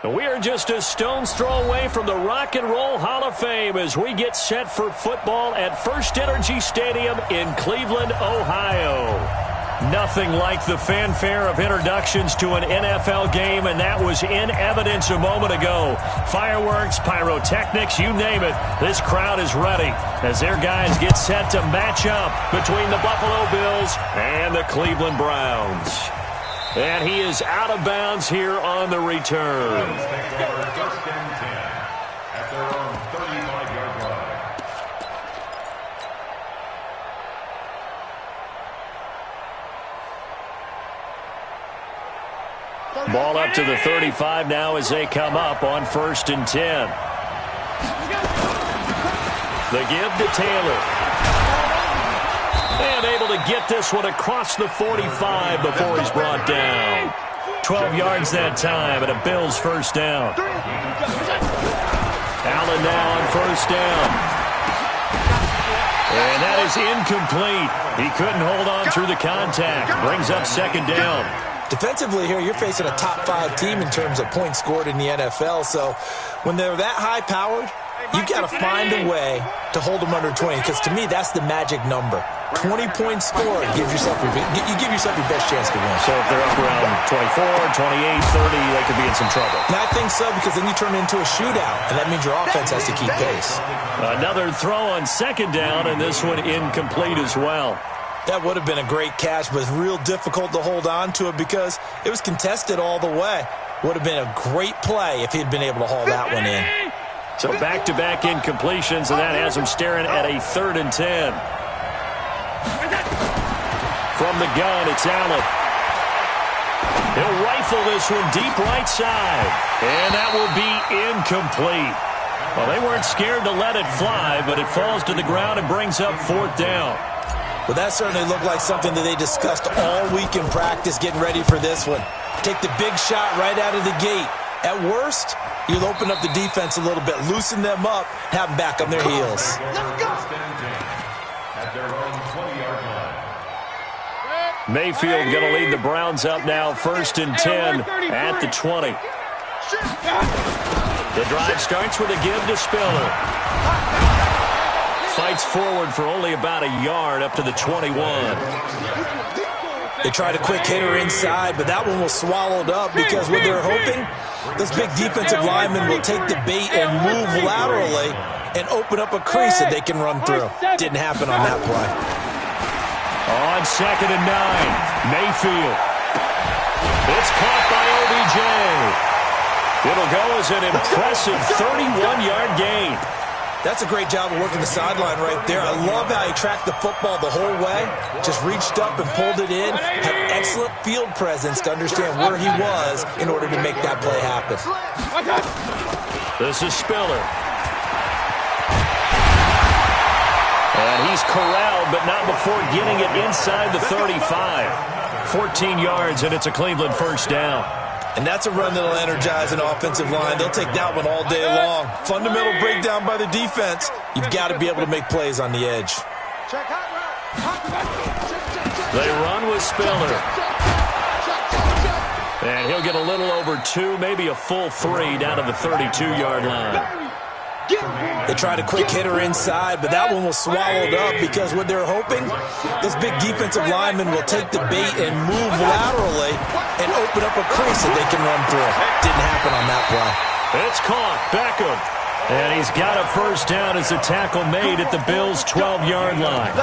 We are just a stone's throw away from the Rock and Roll Hall of Fame as we get set for football at First Energy Stadium in Cleveland, Ohio. Nothing like the fanfare of introductions to an NFL game, and that was in evidence a moment ago. Fireworks, pyrotechnics, you name it. This crowd is ready as their guys get set to match up between the Buffalo Bills and the Cleveland Browns. And he is out of bounds here on the return. Ball up to the 35 now as they come up on 1st and 10. The give to Taylor. And able to get this one across the 45 before he's brought down. 12 yards that time and a Bills first down. Allen now on first down. And that is incomplete. He couldn't hold on through the contact. Brings up 2nd down. Defensively here, you're facing a top 5 team in terms of points scored in the NFL. So when they're that high-powered, you got to find a way to hold them under 20, because to me, that's the magic number. 20 points scored gives yourself you give yourself your best chance to win. So if they're up around 24, 28, 30, they could be in some trouble. And I think so, because then you turn it into a shootout, and that means your offense has to keep pace. Another throw on 2nd down, and this one incomplete as well. That would have been a great catch, but it's real difficult to hold on to it because it was contested all the way. Would have been a great play if he'd been able to haul that one in. So back-to-back incompletions, and that has him staring at a 3rd and 10. From the gun, it's Allen. He'll rifle this one deep right side, and that will be incomplete. Well, they weren't scared to let it fly, but it falls to the ground and brings up 4th down. Well, that certainly looked like something that they discussed all week in practice getting ready for this one. Take the big shot right out of the gate. At worst, you'll open up the defense a little bit, loosen them up, have them back on their heels. Mayfield going to lead the Browns up now, 1st and 10 at the 20. The drive starts with a give to Spiller. Fights forward for only about a yard up to the 21. They tried a quick hitter inside, but that one was swallowed up because what they're hoping, those big defensive linemen will take the bait and move laterally and open up a crease that they can run through. Didn't happen on that play. On 2nd and 9, Mayfield. It's caught by OBJ. It'll go as an impressive 31-yard gain. That's a great job of working the sideline right there. I love how he tracked the football the whole way, just reached up and pulled it in, had excellent field presence to understand where he was in order to make that play happen. This is Spiller. And he's corralled, but not before getting it inside the 35. 14 yards, and it's a Cleveland first down. And that's a run that'll energize an offensive line. They'll take that one all day long. Fundamental breakdown by the defense. You've got to be able to make plays on the edge. They run with Spiller. And he'll get a little over 2, maybe a full 3 down to the 32-yard line. They tried a quick hitter inside, but that one was swallowed up because what they're hoping, those big defensive linemen will take the bait and move laterally and open up a crease that they can run through. Didn't happen on that play. It's caught. Beckham. And he's got a first down as the tackle made at the Bills' 12-yard line.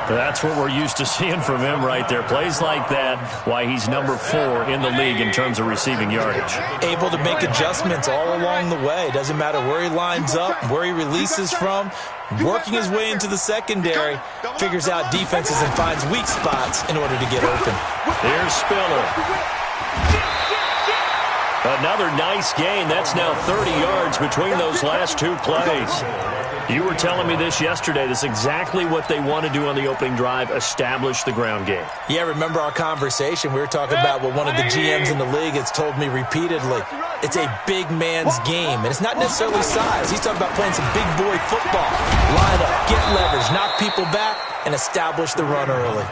That's what we're used to seeing from him right there. Plays like that, why he's number 4 in the league in terms of receiving yardage. Able to make adjustments all along the way. Doesn't matter where he lines up, where he releases from. Working his way into the secondary, figures out defenses and finds weak spots in order to get open. Here's Spiller. Another nice gain. That's now 30 yards between those last 2 plays. You were telling me this yesterday. This is exactly what they want to do on the opening drive, establish the ground game. Yeah, remember our conversation. We were talking about what one of the GMs in the league has told me repeatedly. It's a big man's game, and it's not necessarily size. He's talking about playing some big boy football. Line up, get leverage, knock people back, and establish the run early.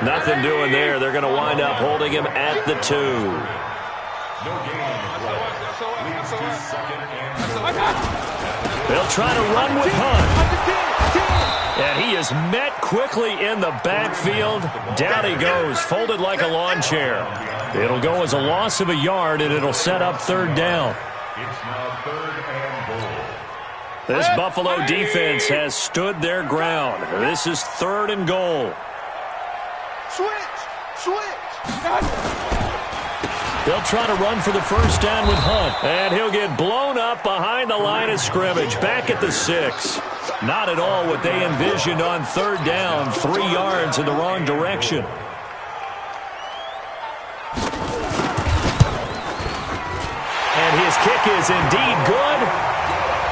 Nothing doing there. They're going to wind up holding him at the 2. They'll try to run with Hunt. And he is met quickly in the backfield. Down he goes, folded like a lawn chair. It'll go as a loss of a yard, and it'll set up third down. It's now 3rd and goal. This Buffalo defense has stood their ground. This is 3rd and goal. Switch! They'll try to run for the first down with Hunt. And he'll get blown up behind the line of scrimmage. Back at the 6. Not at all what they envisioned on 3rd down. 3 yards in the wrong direction. And his kick is indeed good.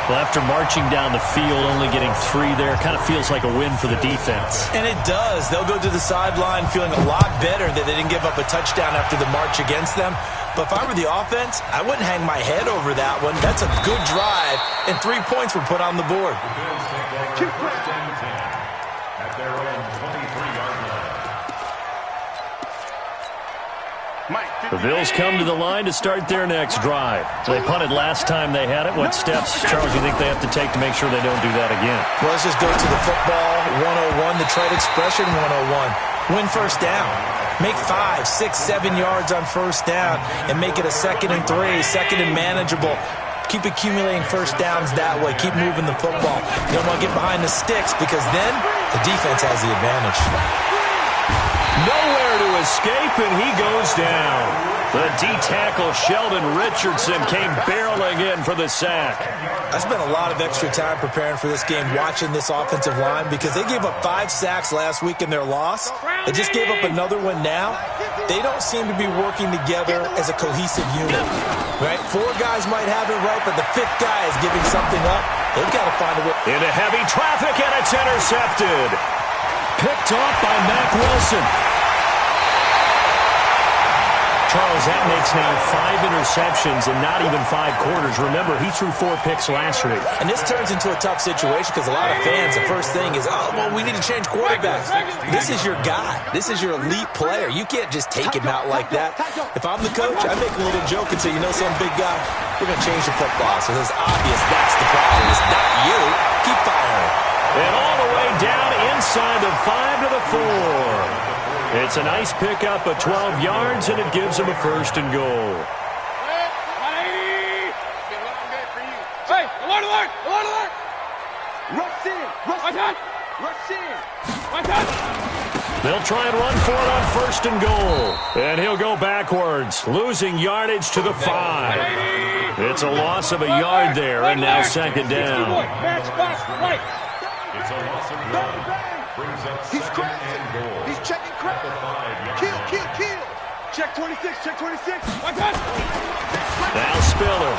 Well, after marching down the field, only getting 3 there, kind of feels like a win for the defense. And it does. They'll go to the sideline feeling a lot better that they didn't give up a touchdown after the march against them. But if I were the offense, I wouldn't hang my head over that one. That's a good drive, and 3 points were put on the board. Keep pressing. At their own 23-yard line. The Bills come to the line to start their next drive. They punted last time they had it. What steps, Charles, do you think they have to take to make sure they don't do that again? Well, let's just go to the football 101, the trade expression 101. Win first down. Make 5, 6, 7 yards on first down and make it a 2nd and 3, 2nd and manageable. Keep accumulating first downs that way. Keep moving the football. You don't want to get behind the sticks because then the defense has the advantage. Nowhere to escape, and he goes down. The D-tackle Sheldon Richardson came barreling in for the sack. I spent a lot of extra time preparing for this game, watching this offensive line, because they gave up 5 sacks last week in their loss. They just gave up another one now. They don't seem to be working together as a cohesive unit, right? 4 guys might have it right, but the 5th guy is giving something up. They've got to find a way. Into heavy traffic, and it's intercepted. Picked off by Mack Wilson. Charles, that makes now 5 interceptions and not even 5 quarters. Remember, he threw 4 picks last week. And this turns into a tough situation because a lot of fans, the first thing is, oh, well, we need to change quarterbacks. This is your guy. This is your elite player. You can't just take him out like that. If I'm the coach, I make a little joke and say, you know, some big guy, we're going to change the football. So it's obvious that's the problem. It's not you. Keep firing. And all the way down inside the 5 to the 4. It's a nice pickup of 12 yards, and it gives him a 1st and goal. Hey, alert, alert, alert, alert! Rush in, rush in. They'll try and run for it on 1st and goal. And he'll go backwards, losing yardage to the 5. It's a loss of a yard there, and now 2nd down. It's a loss of 1. Brings up 2nd and goal. He's checking crap. Kill. Check 26, check 26. Now Spiller.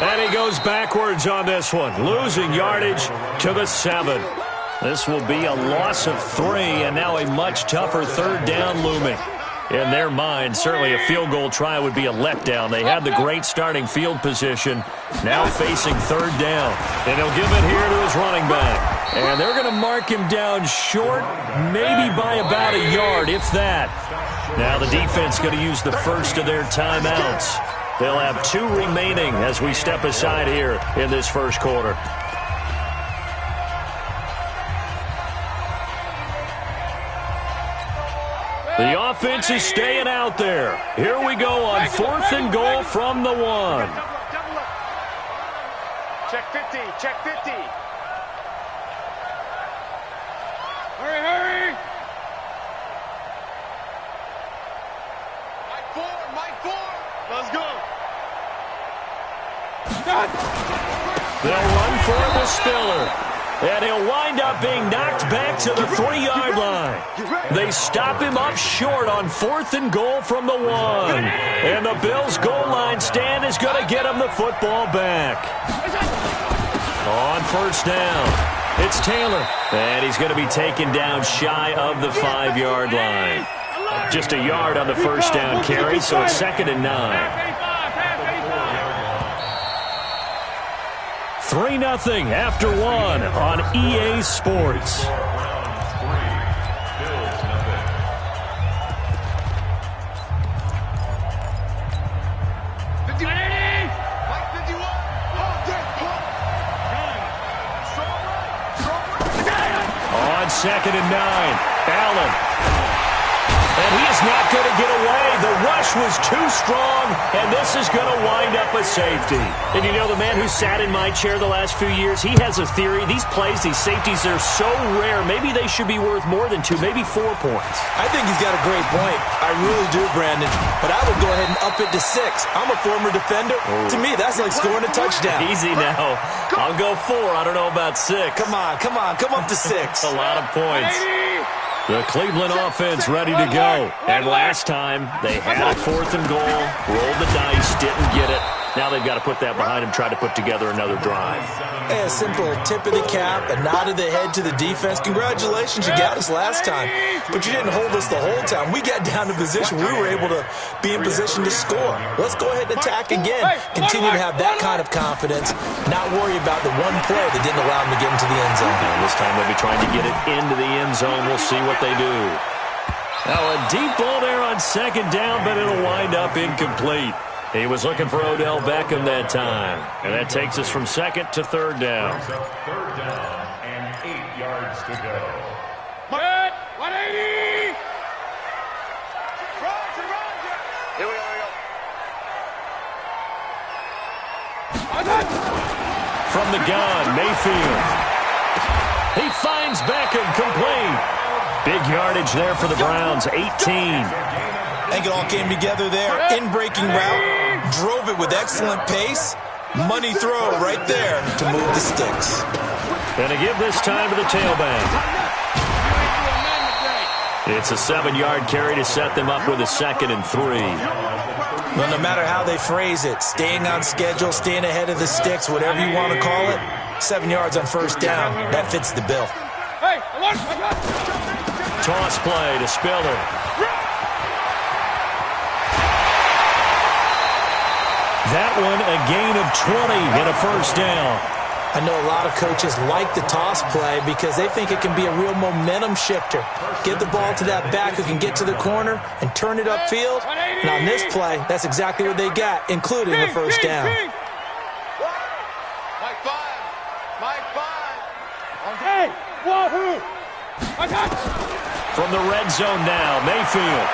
And he goes backwards on this one, losing yardage to the 7. This will be a loss of 3, and now a much tougher 3rd down looming. In their mind, certainly a field goal try would be a letdown. They had the great starting field position, now facing 3rd down. And he'll give it here to his running back. And they're going to mark him down short, maybe by about a yard, if that. Now the defense going to use the first of their timeouts. They'll have 2 remaining as we step aside here in this first quarter. The offense is staying out there. Here we go on 4th and goal from the 1. Check 50, check 50. Hurry. Mike 4. Let's go. They'll run for it with Spiller. And he'll wind up being knocked back to the 3-yard line. They stop him up short on 4th and goal from the 1. And the Bills' goal line stand is going to get him the football back. On 1st down, it's Taylor. And he's going to be taken down shy of the 5-yard line. Just a yard on the 1st down carry, so it's 2nd and 9. 3-0 after 1 on EA Sports. On 2nd and 9, Allen. And he is not going to get away. The rush was too strong, and this is going to wind up a safety. And you know, the man who sat in my chair the last few years, he has a theory. These plays, these safeties, they're so rare. Maybe they should be worth more than 2, maybe 4 points. I think he's got a great point. I really do, Brandon. But I would go ahead and up it to 6. I'm a former defender. Oh. To me, that's like scoring a touchdown. Easy now. I'll go 4. I don't know about 6. Come on. Come up to 6. A lot of points. The Cleveland offense ready to go. And last time, they had a 4th and goal, rolled the dice, didn't get it. Now they've got to put that behind them, try to put together another drive. Hey, a simple tip of the cap, a nod of the head to the defense. Congratulations, you got us last time. But you didn't hold us the whole time. We got down to position. We were able to be in position to score. Let's go ahead and attack again. Continue to have that kind of confidence, not worry about the one play that didn't allow them to get into the end zone. And this time they'll be trying to get it into the end zone. We'll see what they do. Now a deep ball there on 2nd down, but it'll wind up incomplete. He was looking for Odell Beckham that time. And that takes us from 2nd to 3rd down. 3rd down and 8 yards to go. 180! Here we go. From the gun, Mayfield. He finds Beckham complete. Big yardage there for the Browns, 18. I think it all came together there. In-breaking route, drove it with excellent pace. Money throw right there to move the sticks. Going to give this time to the tailback. It's a 7-yard carry to set them up with a 2nd and 3. Well, no matter how they phrase it, staying on schedule, staying ahead of the sticks, whatever you want to call it, 7 yards on 1st down, that fits the bill. Toss play to Spiller. That one a gain of 20 and a 1st down. I know a lot of coaches like the toss play because they think it can be a real momentum shifter. Get the ball to that back who can get to the corner and turn it upfield. And on this play, that's exactly what they got, including the 1st down. Mike 5. Okay. Wahoo! From the red zone now, Mayfield.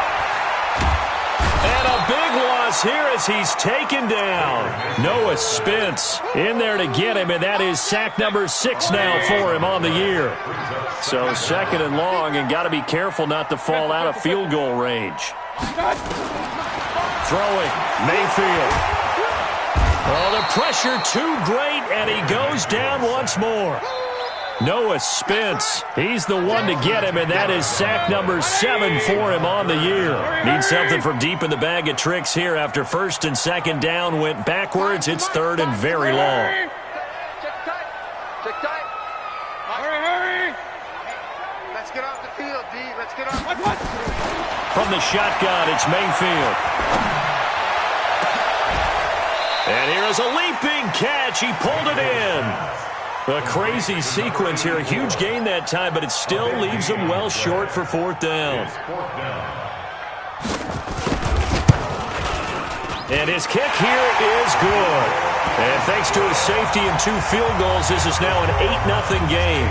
And a big loss here as he's taken down. Noah Spence in there to get him, and that is sack number 6 now for him on the year. So 2nd and long, and got to be careful not to fall out of field goal range. Throwing, Mayfield. Oh, the pressure too great, and he goes down once more. Noah Spence, he's the one to get him, and that is sack number 7 for him on the year. Needs something from deep in the bag of tricks here after 1st and 2nd down went backwards. It's 3rd and very long. Check tight. Hurry. Let's get off the field, D. Let's get off. From the shotgun, it's Mayfield. And here is a leaping catch. He pulled it in. A crazy sequence here. A huge gain that time, but it still leaves him well short for 4th down. And his kick here is good. And thanks to his safety and 2 field goals, this is now an 8-0 game.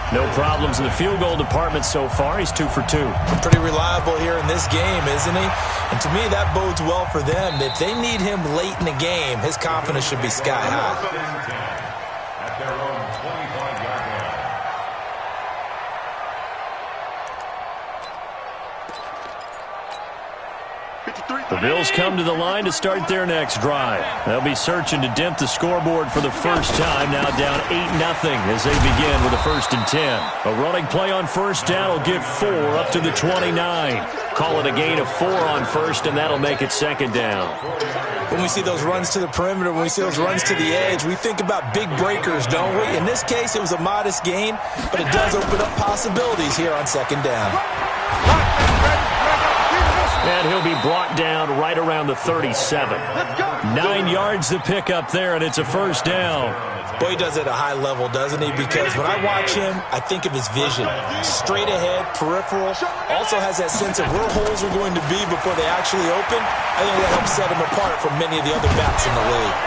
No problems in the field goal department so far. He's 2 for 2. Pretty reliable here in this game, isn't he? And to me, that bodes well for them. If they need him late in the game, his confidence should be sky high. At their own 25-yard line. The Bills come to the line to start their next drive. They'll be searching to dent the scoreboard for the first time, now down 8-0 as they begin with a 1st and 10. A running play on 1st down will get 4 up to the 29. Call it a gain of 4 on 1st, and that'll make it 2nd down. When we see those runs to the perimeter, when we see those runs to the edge, we think about big breakers, don't we? In this case, it was a modest gain, but it does open up possibilities here on 2nd down. And he'll be brought down right around the 37. 9 yards to pick up there, and it's a 1st down. Boy, he does it at a high level, doesn't he? Because when I watch him, I think of his vision. Straight ahead, peripheral. Also has that sense of where holes are going to be before they actually open. I think that helps set him apart from many of the other backs in the league.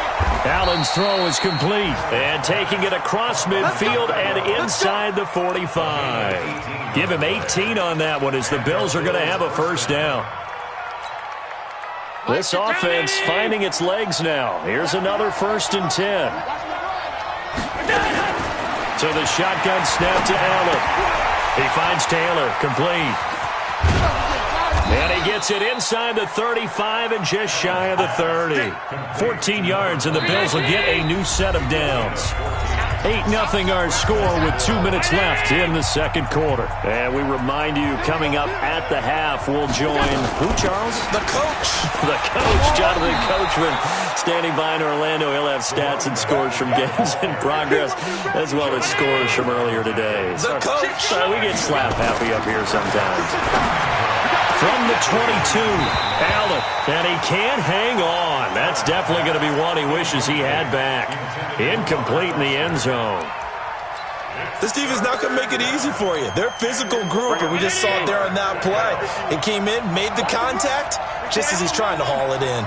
Allen's throw is complete. And taking it across midfield and inside the 45. Give him 18 on that one as the Bills are going to have a first down. This offense finding its legs now. Here's another 1st and 10. So the shotgun snap to Allen. He finds Taylor, complete. And he gets it inside the 35 and just shy of the 30. 14 yards, and the Bills will get a new set of downs. 8-0 our score with 2 minutes left in the second quarter. And we remind you, coming up at the half, we'll join who, Charles? The coach. The coach, Jonathan Coachman, standing by in Orlando. He'll have stats and scores from games in progress, as well as scores from earlier today. The coach. We get slap happy up here sometimes. From the 22, Allen, and he can't hang on. That's definitely going to be one he wishes he had back. Incomplete in the end zone. This defense not going to make it easy for you. They're a physical group, and we just saw it there on that play. It came in, made the contact, just as he's trying to haul it in.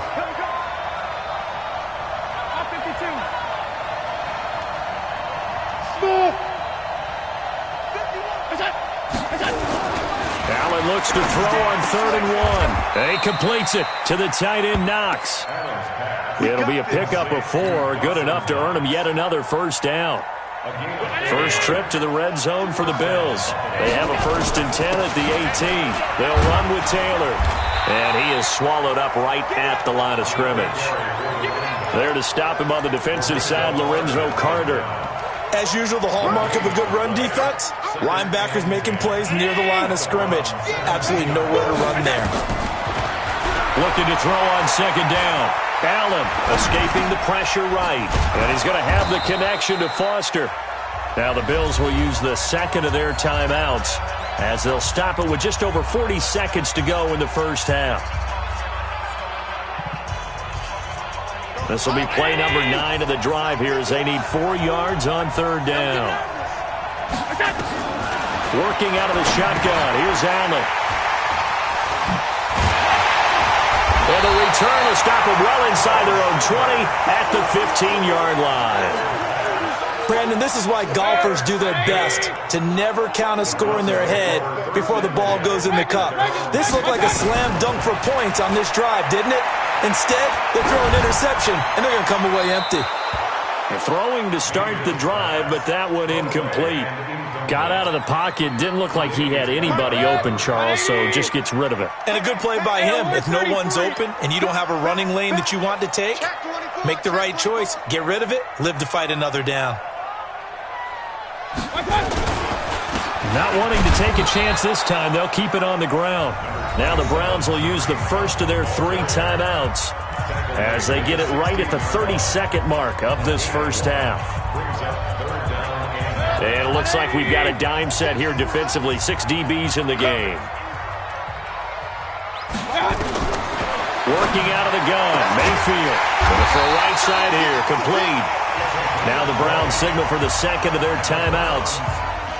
Allen looks to throw on 3rd and 1. And he completes it to the tight end, Knox. It'll be a pickup of 4, good enough to earn him yet another first down. First trip to the red zone for the Bills. They have a 1st and 10 at the 18. They'll run with Taylor. And he is swallowed up right at the line of scrimmage. There to stop him on the defensive side, Lorenzo Carter. As usual, the hallmark of a good run defense, linebackers making plays near the line of scrimmage. Absolutely nowhere to run there. Looking to throw on 2nd down. Allen escaping the pressure right. And he's going to have the connection to Foster. Now the Bills will use the 2nd of their timeouts as they'll stop it with just over 40 seconds to go in the first half. This will be play number 9 of the drive here as they need 4 yards on 3rd down. Working out of the shotgun. Here's Allen. And the return will stop them well inside their own 20 at the 15-yard line. Brandon, this is why golfers do their best to never count a score in their head before the ball goes in the cup. This looked like a slam dunk for points on this drive, didn't it? Instead, they're throwing interception, and they're going to come away empty. Throwing to start the drive, but that one incomplete. Got out of the pocket. Didn't look like he had anybody open, Charles, so just gets rid of it. And a good play by him. If no one's open and you don't have a running lane that you want to take, make the right choice. Get rid of it. Live to fight another down. Not wanting to take a chance this time, they'll keep it on the ground. Now the Browns will use the first of their 3 timeouts as they get it right at the 32nd mark of this first half. And it looks like we've got a dime set here defensively. 6 DBs in the game. Working out of the gun, Mayfield. Going for a right side here, complete. Now the Browns signal for the 2nd of their timeouts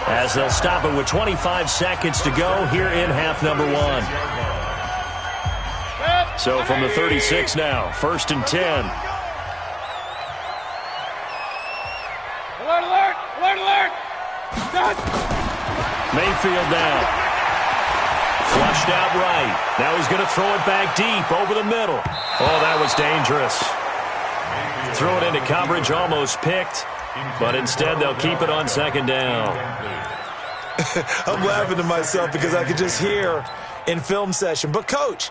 as they'll stop it with 25 seconds to go here in half number 1. So from the 36 now, 1st and 10. Alert, alert, alert, alert. Mayfield down. Flushed out right. Now he's going to throw it back deep over the middle. Oh, that was dangerous. Throw it into coverage, almost picked. But instead, they'll keep it on 2nd down. I'm laughing to myself because I could just hear in film session. But, Coach,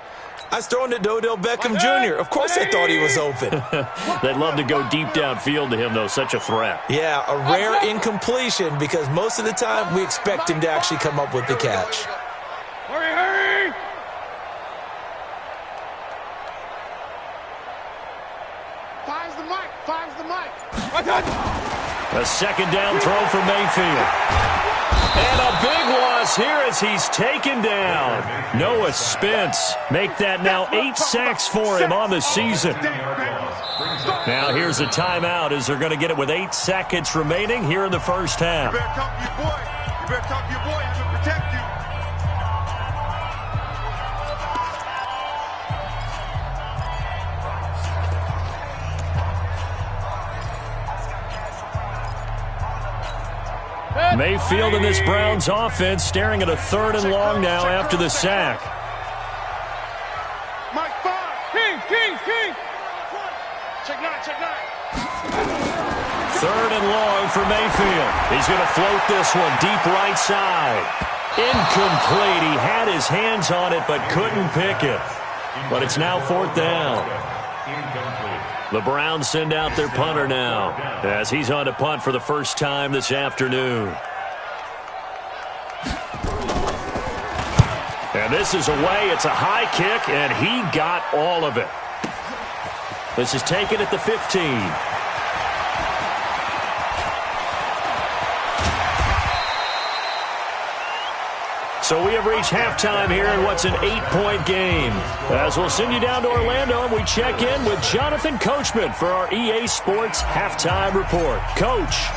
I was throwing it to Odell Beckham Jr. Of course I thought he was open. They'd love to go deep downfield to him, though. Such a threat. Yeah, a rare incompletion because most of the time we expect him to actually come up with the catch. Hurry, hurry. Finds the mic, finds the mic. A 2nd down throw for Mayfield. And a big loss here as he's taken down. Noah Spence make that now 8 sacks for him on the season. Now here's a timeout as they're going to get it with 8 seconds remaining here in the first half. You better talk to your boy. You better talk to your boy. He's going to protect you. Mayfield and this Browns offense staring at a 3rd and long now after the sack. Mike, 5. King. Check 9. 3rd and long for Mayfield. He's going to float this one deep right side. Incomplete. He had his hands on it but couldn't pick it. But it's now 4th down. The Browns send out their punter now as he's on to punt for the first time this afternoon. And this is away. It's a high kick, and he got all of it. This is taken at the 15. So we have reached halftime here in what's an 8-point game. As we'll send you down to Orlando, and we check in with Jonathan Coachman for our EA Sports Halftime Report. Coach,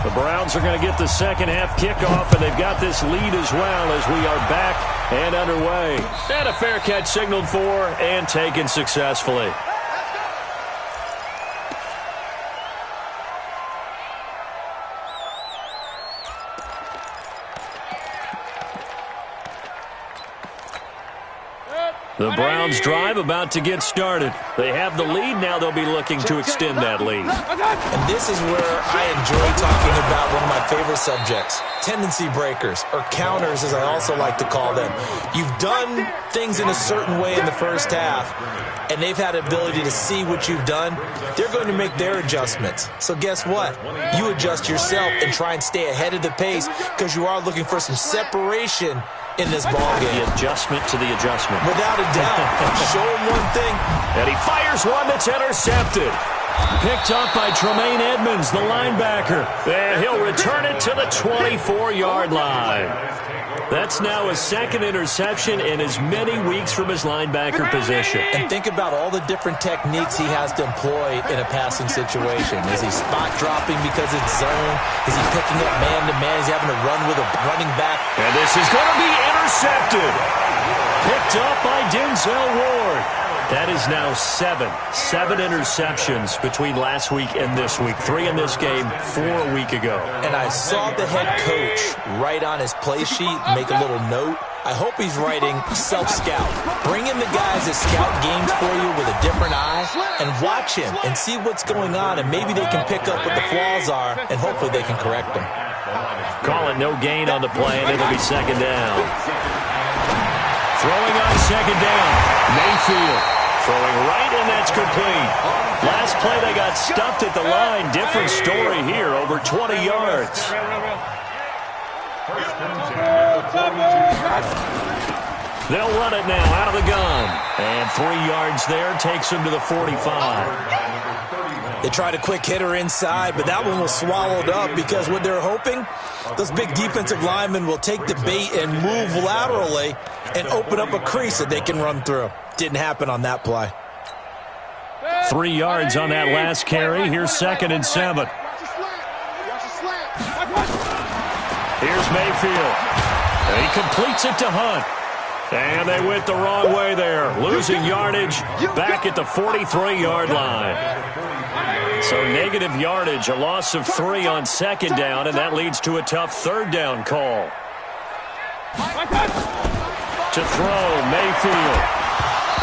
the Browns are going to get the second half kickoff, and they've got this lead as well as we are back and underway. And a fair catch signaled for and taken successfully. The Browns drive about to get started. They have the lead. Now they'll be looking to extend that lead. And this is where I enjoy talking about one of my favorite subjects, tendency breakers, or counters as I also like to call them. You've done things in a certain way in the first half, and they've had the ability to see what you've done. They're going to make their adjustments. So guess what? You adjust yourself and try and stay ahead of the pace because you are looking for some separation in this ball game. The adjustment to the adjustment. Without a doubt. Show him one thing. And he fires one that's intercepted. Picked up by Tremaine Edmonds, the linebacker. And he'll return it to the 24-yard line. That's now his second interception in as many weeks from his linebacker position. And think about all the different techniques he has to employ in a passing situation. Is he spot dropping because it's zone? Is he picking up man-to-man? Is he having to run with a running back? And this is going to be intercepted. Picked up by Denzel Ward. That is now 7 interceptions between last week and this week. 3 in this game, 4 a week ago. And I saw the head coach write on his play sheet, make a little note. I hope he's writing self-scout. Bring in the guys that scout games for you with a different eye and watch him and see what's going on, and maybe they can pick up what the flaws are, and hopefully they can correct them. Call it no gain on the play, and it'll be second down. Throwing on second down, Mayfield. Throwing right, and that's complete. Last play, they got stuffed at the line. Different story here, over 20 yards. They'll run it now out of the gun. And 3 yards there takes them to the 45. They tried a quick hitter inside, but that one was swallowed up because what they're hoping, those big defensive linemen will take the bait and move laterally and open up a crease that they can run through. Didn't happen on that play. 3 yards on that last carry. Here's 2nd and 7. Here's Mayfield. And he completes it to Hunt. And they went the wrong way there. Losing yardage back at the 43-yard line. So negative yardage, a loss of 3 on second down, and that leads to a tough third down call. To throw, Mayfield.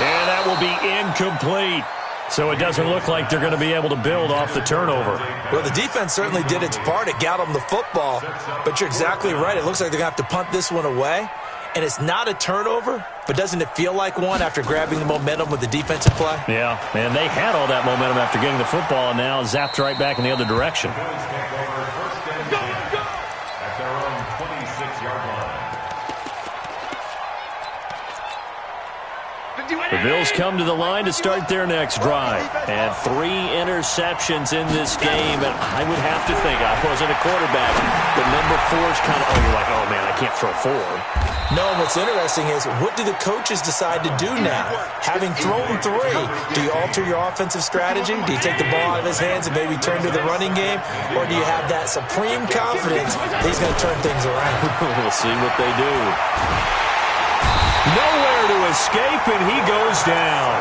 And that will be incomplete. So it doesn't look like they're going to be able to build off the turnover. Well, the defense certainly did its part. It got them the football. But you're exactly right. It looks like they're going to have to punt this one away. And it's not a turnover, but doesn't it feel like one after grabbing the momentum with the defensive play? Yeah, and they had all that momentum after getting the football and now zapped right back in the other direction. The Bills come to the line to start their next drive. And 3 interceptions in this game. And I would have to think, I wasn't a quarterback, the number 4 is kind of, you're like, oh, man, I can't throw 4. No, and what's interesting is, what do the coaches decide to do now? Having thrown 3, do you alter your offensive strategy? Do you take the ball out of his hands and maybe turn to the running game? Or do you have that supreme confidence that he's going to turn things around? We'll see what they do. Nowhere to escape, and he goes down.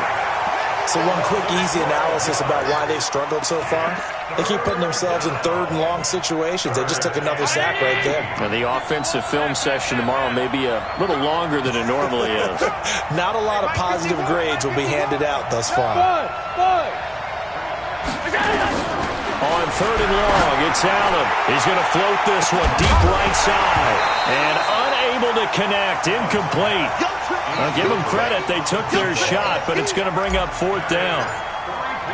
So one quick, easy analysis about why they've struggled so far. They keep putting themselves in third and long situations. They just took another sack right there. Now, the offensive film session tomorrow may be a little longer than it normally is. Not a lot of positive grades will be handed out thus far. On third and long, it's Allen. He's going to float this one deep right side. And unable to connect. Incomplete. I'll give them credit. They took their shot, but it's going to bring up fourth down.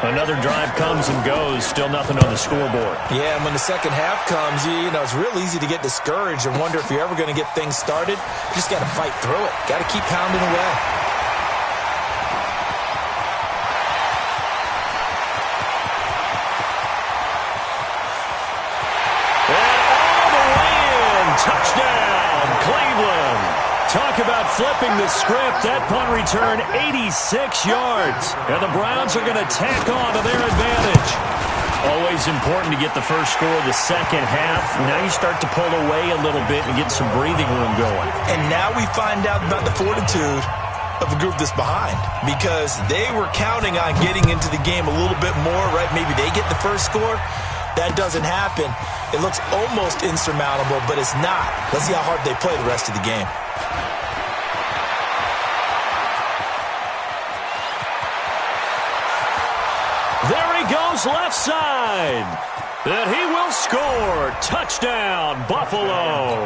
Another drive comes and goes. Still nothing on the scoreboard. Yeah, and when the second half comes, you know, it's real easy to get discouraged and wonder if you're ever going to get things started. You just got to fight through it. Got to keep pounding away. Touchdown, Cleveland. Talk about flipping the script. That punt return, 86 yards. And the Browns are going to tack on to their advantage. Always important to get the first score of the second half. Now you start to pull away a little bit and get some breathing room going. And now we find out about the fortitude of a group that's behind, because they were counting on getting into the game a little bit more, right? Maybe they get the first score. That doesn't happen. It looks almost insurmountable, but it's not. Let's see how hard they play the rest of the game. There he goes left side. And he will score. Touchdown, Buffalo.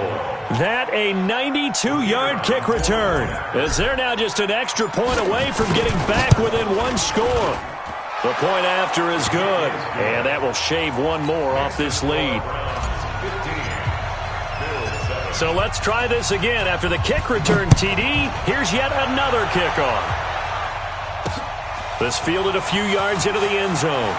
That a 92-yard kick return, as they're now just an extra point away from getting back within one score. The point after is good, and that will shave one more off this lead. So let's try this again. After the kick return, TD, here's yet another kickoff. This fielded a few yards into the end zone.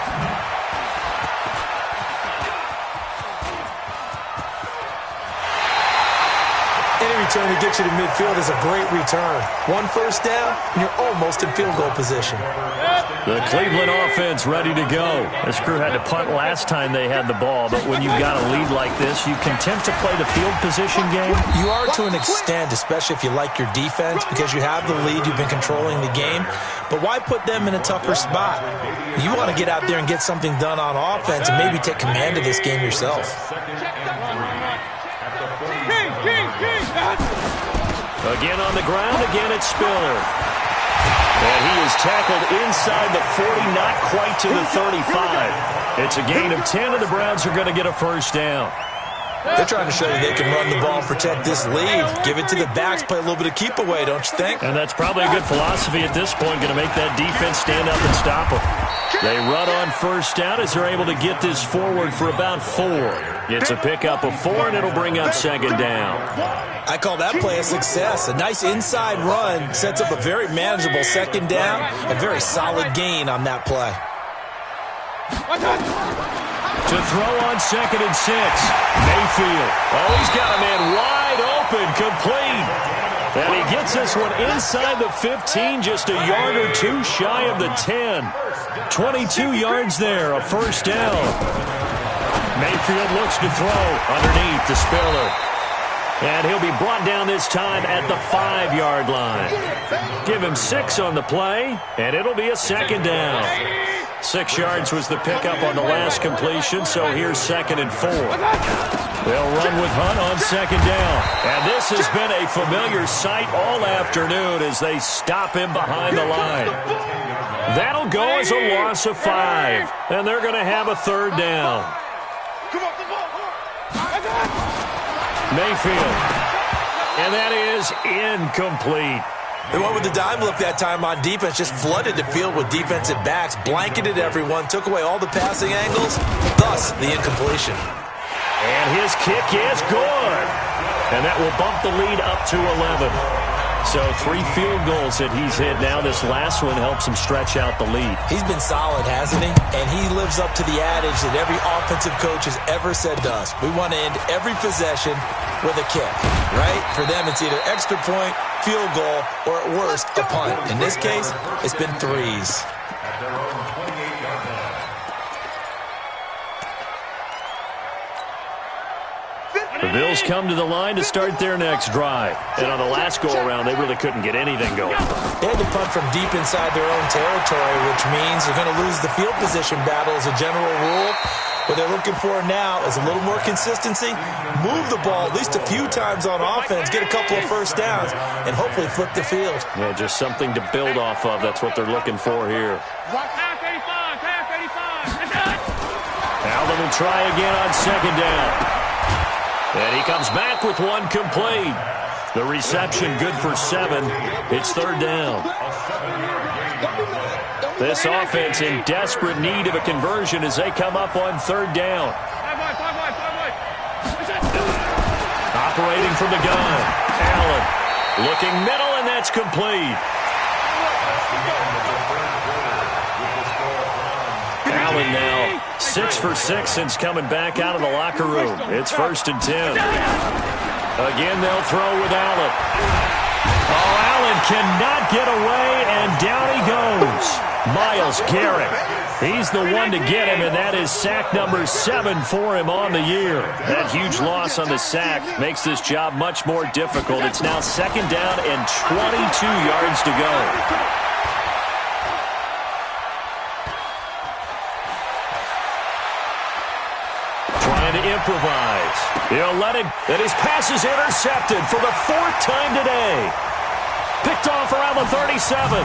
Any return to get you to midfield is a great return. One first down, and you're almost in field goal position. The Cleveland offense ready to go. This crew had to punt last time they had the ball, but when you've got a lead like this, you can tempt to play the field position game. You are to an extent, especially if you like your defense, because you have the lead, you've been controlling the game. But why put them in a tougher spot? You want to get out there and get something done on offense and maybe take command of this game yourself. Again on the ground, again it's Spiller. And he is tackled inside the 40, not quite to the 35. It's a gain of 10, and the Browns are going to get a first down. They're trying to show you they can run the ball and protect this lead. Give it to the backs, play a little bit of keep away, don't you think? And that's probably a good philosophy at this point, going to make that defense stand up and stop them. They run on first down as they're able to get this forward for about 4. It's a pickup of 4, and it'll bring up second down. I call that play a success. A nice inside run sets up a very manageable second down. A very solid gain on that play. To throw on 2nd and 6. Mayfield. Oh, he's got a man wide open, complete. And he gets this one inside the 15, just a yard or two shy of the 10. 22 yards there, a first down. Mayfield looks to throw underneath to Spiller. And he'll be brought down this time at the 5-yard line. Give him 6 on the play, and it'll be a second down. 6 yards was the pickup on the last completion, so here's 2nd and 4. They'll run with Hunt on second down. And this has been a familiar sight all afternoon as they stop him behind the line. That'll go as a loss of 5, and they're going to have a third down. Mayfield. And that is incomplete. They went with the dime look that time on defense, just flooded the field with defensive backs, blanketed everyone, took away all the passing angles, thus the incompletion. And his kick is good. And that will bump the lead up to 11. So 3 field goals that he's hit now. This last one helps him stretch out the lead. He's been solid, hasn't he? And he lives up to the adage that every offensive coach has ever said to us. We want to end every possession with a kick, right? For them, it's either extra point, field goal, or at worst, a punt. In this case, it's been 3s. The Bills come to the line to start their next drive. And on the last go-around, they really couldn't get anything going. They had to punt from deep inside their own territory, which means they're going to lose the field position battle as a general rule. What they're looking for now is a little more consistency, move the ball at least a few times on offense, get a couple of first downs, and hopefully flip the field. Yeah, just something to build off of. That's what they're looking for here. Allen will try again on second down. And he comes back with one complete. The reception good for 7. It's third down. This offense in desperate need of a conversion as they come up on third down. Operating from the gun. Allen looking middle, and that's complete. Allen now 6 for 6 since coming back out of the locker room. It's 1st and 10. Again, they'll throw with Allen. Oh, Allen cannot get away, and down he goes. Myles Garrett. He's the one to get him, and that is sack number 7 for him on the year. That huge loss on the sack makes this job much more difficult. It's now 2nd down and 22 yards to go. Trying to improvise. He'll let it. And his pass is intercepted for the 4th time today. Picked off around the 37.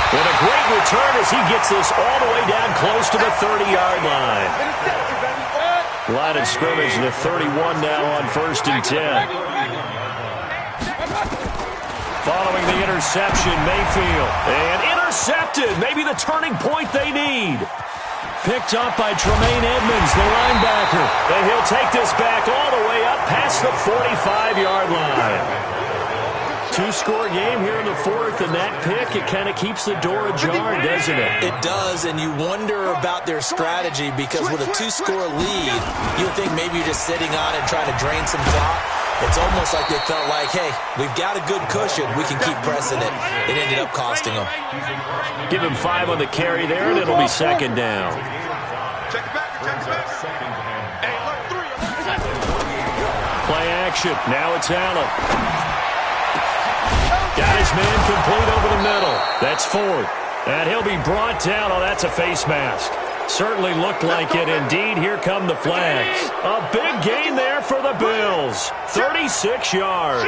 And a great return as he gets this all the way down close to the 30-yard line. Line of scrimmage to the 31 now on 1st and 10. Following the interception, Mayfield. And intercepted. Maybe the turning point they need. Picked up by Tremaine Edmonds, the linebacker. And he'll take this back all the way up past the 45-yard line. 2-score game here in the 4th, and that pick, it kind of keeps the door ajar, doesn't it? It does, and you wonder about their strategy because with a 2-score lead, you would think maybe you're just sitting on it trying to drain some clock. It's almost like they felt like, hey, we've got a good cushion. We can keep pressing it. It ended up costing them. Give him 5 on the carry there, and it'll be 2nd down. Play action. Now it's Allen. Got his man complete over the middle. That's 4th. And he'll be brought down. Oh, that's a face mask. Certainly looked like it. Indeed, here come the flags. A big gain there for the Bills. 36 yards.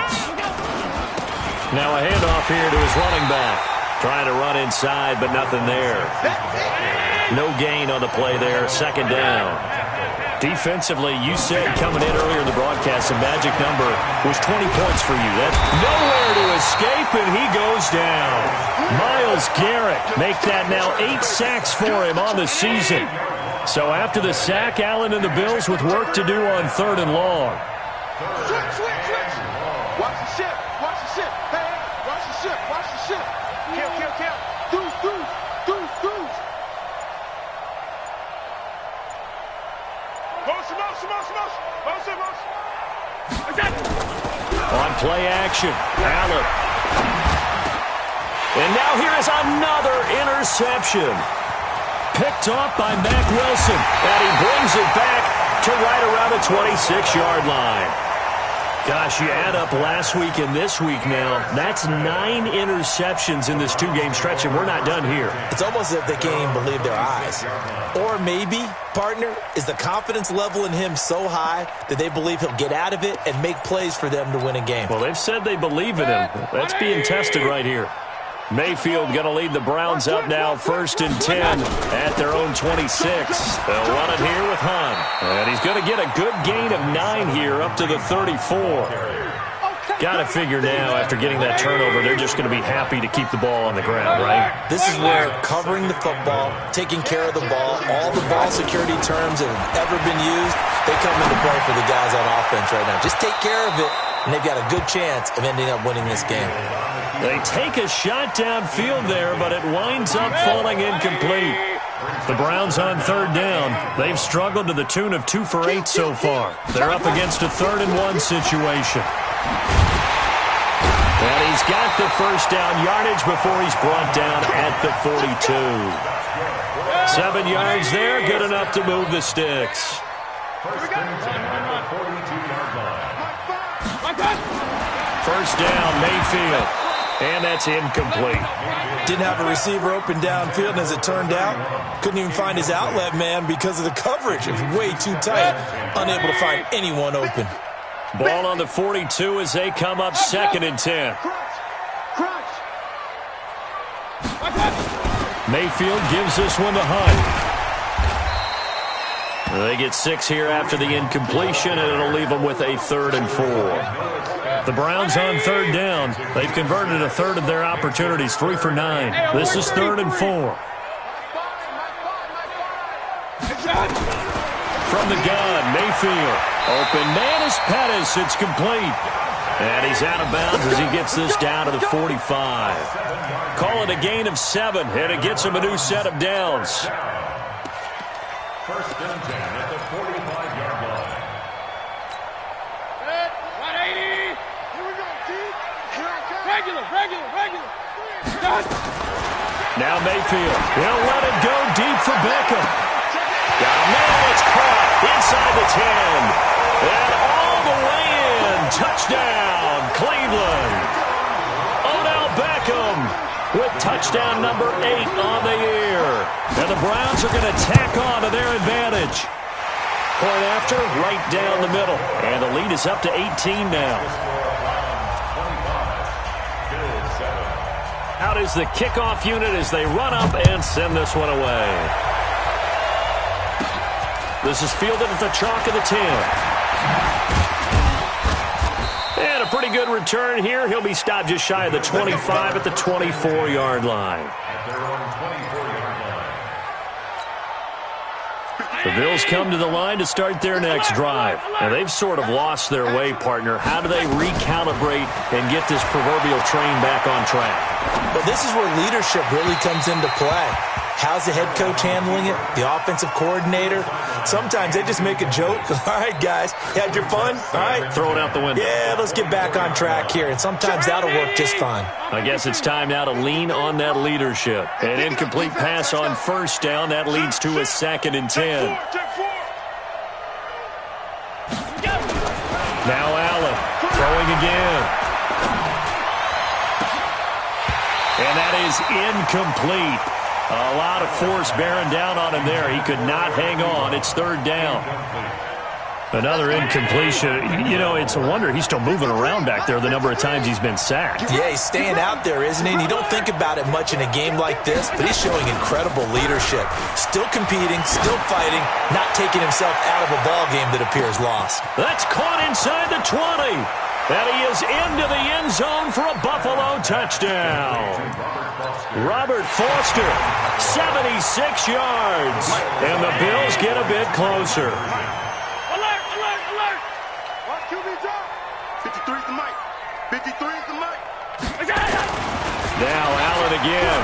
Now a handoff here to his running back. Trying to run inside, but nothing there. No gain on the play there. 2nd down. Defensively, you said coming in earlier in the broadcast, the magic number was 20 points for you. That's nowhere to escape, and he goes down. Myles Garrett make that now 8 sacks for him on the season. So after the sack, Allen and the Bills with work to do on 3rd and long. Switch. Watch the ship. Watch the ship. Hey, watch the ship. Watch the ship. Kill. Deuce. On play action, Allen. And now here is another interception. Picked off by Mack Wilson. And he brings it back to right around the 26-yard line. Gosh, you add up last week and this week now, that's 9 interceptions in this 2-game stretch, and we're not done here. It's almost as if they can't even believe their eyes. Or maybe, partner, is the confidence level in him so high that they believe he'll get out of it and make plays for them to win a game. Well, they've said they believe in him. That's being tested right here. Mayfield going to lead the Browns up now 1st and 10 at their own 26. They'll run it here with Hunt. And he's going to get a good gain of 9 here up to the 34. Got to figure now after getting that turnover, they're just going to be happy to keep the ball on the ground, right? This is where covering the football, taking care of the ball, all the ball security terms that have ever been used, they come into play for the guys on offense right now. Just take care of it, and they've got a good chance of ending up winning this game. They take a shot downfield there, but it winds up falling incomplete. The Browns on 3rd down. They've struggled to the tune of 2 for 8 so far. They're up against a 3rd and 1 situation. And he's got the 1st down yardage before he's brought down at the 42. 7 yards there, good enough to move the sticks. First and 10 at the 42-yard line. First down, Mayfield. And that's incomplete. Didn't have a receiver open downfield, and as it turned out, couldn't even find his outlet man because of the coverage. It was way too tight, unable to find anyone open. Ball on the 42 as they come up 2nd and 10. Mayfield gives this one to Hunt. They get 6 here after the incompletion, and it'll leave them with a 3rd and 4. The Browns on 3rd down. They've converted a third of their opportunities, 3 for 9. This is 3rd and 4. From the gun, Mayfield. Open man is Pettis. It's complete. And he's out of bounds as he gets this down to the 45. Call it a gain of 7, and it gets him a new set of downs. First and 10 at the 45-yard line. 180. Here we go, Keith. Regular. Now Mayfield. He'll let it go deep for Beckham. Got a man. It's caught inside the 10. And all the way in. Touchdown, Cleveland. Odell Beckham with touchdown number 8 on the year. And the Browns are going to tack on to their advantage. Point after, right down the middle. And the lead is up to 18 now. Out is the kickoff unit as they run up and send this one away. This is fielded at the chalk of the 10. And a pretty good return here. He'll be stopped just shy of the 25 at the 24-yard line. The Bills come to the line to start their next drive. And they've sort of lost their way, partner. How do they recalibrate and get this proverbial train back on track? Well, this is where leadership really comes into play. How's the head coach handling it? The offensive coordinator? Sometimes they just make a joke. All right, guys, you had your fun? All right. Throw it out the window. Yeah, let's get back on track here. And sometimes that'll work just fine. I guess it's time now to lean on that leadership. An incomplete pass on first down. That leads to a 2nd and 10. Now Allen throwing again. And that is incomplete. A lot of force bearing down on him there. He could not hang on. It's 3rd down. Another incompletion. You know, it's a wonder he's still moving around back there the number of times he's been sacked. Yeah, he's staying out there, isn't he? And you don't think about it much in a game like this, but he's showing incredible leadership. Still competing, still fighting, not taking himself out of a ball game that appears lost. That's caught inside the 20. And he is into the end zone for a Buffalo touchdown. Robert Foster, 76 yards. And the Bills get a bit closer. Alert! Watch QB drop. 53's the mic. 53's the mic. Now Allen again.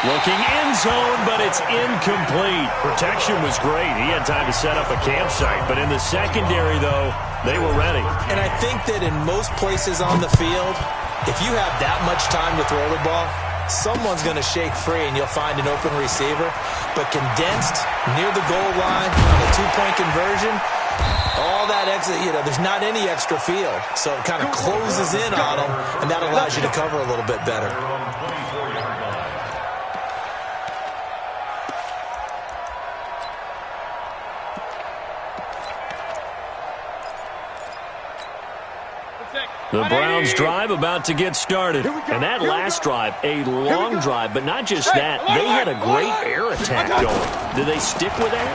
Looking end zone, but it's incomplete. Protection was great. He had time to set up a campsite. But in the secondary, though, they were ready. And I think that in most places on the field, if you have that much time to throw the ball, someone's going to shake free and you'll find an open receiver. But condensed, near the goal line, on a 2-point conversion, all that extra, there's not any extra field. So it kind of closes in on them, and that allows you to cover a little bit better. The Browns drive about to get started. And that last drive, a long drive, but not just that. They had a great air attack going. Did they stick with that?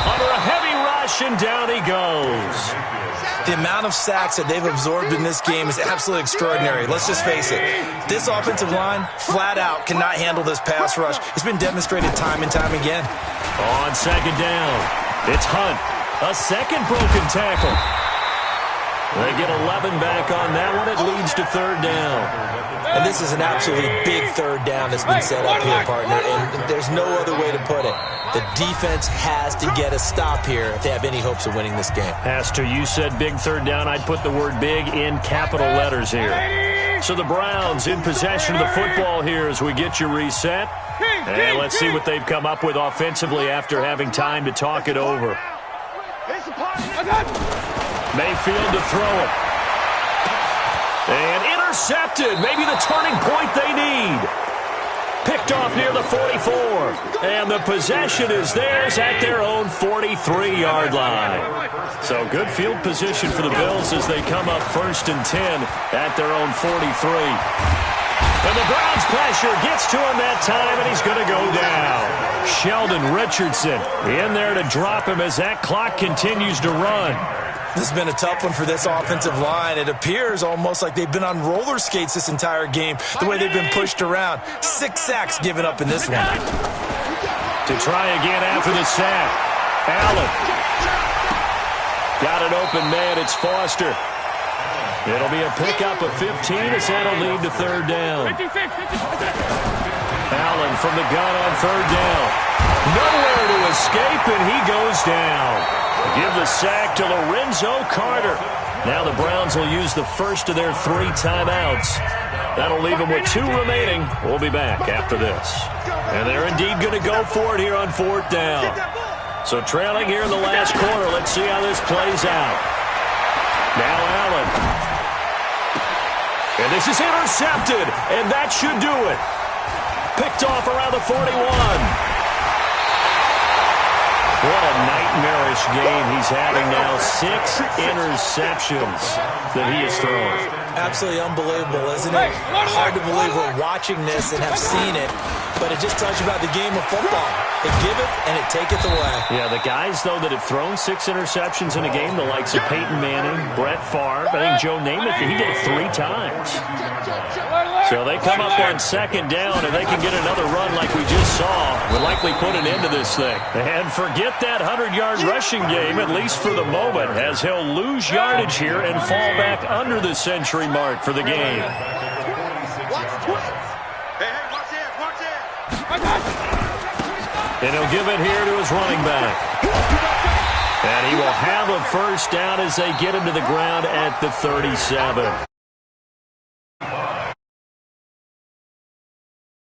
Under a heavy rush, and down he goes. The amount of sacks that they've absorbed in this game is absolutely extraordinary. Let's just face it. This offensive line, flat out, cannot handle this pass rush. It's been demonstrated time and time again. On 2nd down, it's Hunt. A second broken tackle. They get 11 back on that one. It leads to third down. And this is an absolutely big third down that's been set up here, partner, and there's no other way to put it. The defense has to get a stop here if they have any hopes of winning this game. Pastor, you said big third down. I'd put the word big in capital letters here. So the Browns in possession of the football here as we get you reset. And let's see what they've come up with offensively after having time to talk it over. Mayfield to throw it. And intercepted. Maybe the turning point they need. Picked off near the 44. And the possession is theirs at their own 43-yard line. So good field position for the Bills as they come up 1st and 10 at their own 43. And the Browns pressure gets to him that time, and he's going to go down. Sheldon Richardson in there to drop him as that clock continues to run. This has been a tough one for this offensive line. It appears almost like they've been on roller skates this entire game, the way they've been pushed around. 6 sacks given up in this one. To try again after the sack. Allen. Got an open man. It's Foster. It'll be a pickup of 15 as that'll lead to third down. Allen from the gun on third down. Nowhere to escape, and he goes down. Give the sack to Lorenzo Carter. Now the Browns will use the first of their 3 timeouts. That'll leave them with 2 remaining. We'll be back after this. And they're indeed going to go for it here on 4th down. So trailing here in the last quarter. Let's see how this plays out. Now Allen. And this is intercepted, and that should do it. Picked off around the 41. What a nightmarish game he's having now. 6 interceptions that he has thrown. Absolutely unbelievable, isn't it? Hard to believe we're watching this and have seen it, but it just tells you about the game of football. It giveth and it taketh away. Yeah, the guys, though, that have thrown 6 interceptions in a game, the likes of Peyton Manning, Brett Favre, I think Joe Namath, he did it 3 times. So they come up on 2nd down, and they can get another run like we just saw. Would likely put an end to this thing. And forget that 100-yard rushing game, at least for the moment, as he'll lose yardage here and fall back under the century mark for the game. And he'll give it here to his running back. And he will have a first down as they get him to the ground at the 37.